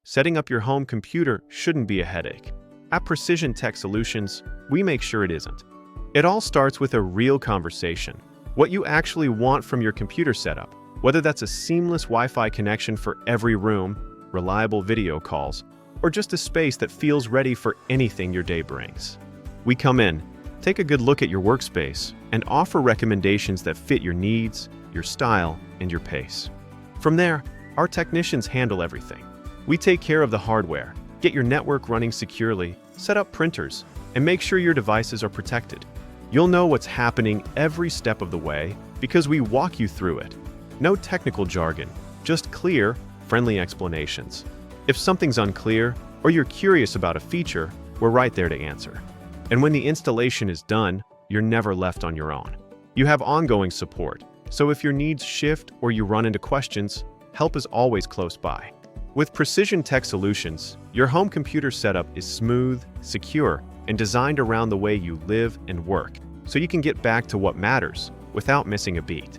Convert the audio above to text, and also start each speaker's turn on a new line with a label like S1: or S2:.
S1: Setting up your home computer shouldn't be a headache. At Precision Tech Solutions, we make sure it isn't. It all starts with a real conversation. What you actually want from your computer setup, whether that's a seamless Wi-Fi connection for every room, reliable video calls, or just a space that feels ready for anything your day brings. We come in, take a good look at your workspace, and offer recommendations that fit your needs, your style, and your pace. From there, our technicians handle everything. We take care of the hardware, get your network running securely, set up printers, and make sure your devices are protected. You'll know what's happening every step of the way because we walk you through it. No technical jargon, just clear, friendly explanations. If something's unclear or you're curious about a feature, we're right there to answer. And when the installation is done, you're never left on your own. You have ongoing support, so if your needs shift or you run into questions, help is always close by. With Precision Tech Solutions, your home computer setup is smooth, secure, and designed around the way you live and work, so you can get back to what matters without missing a beat.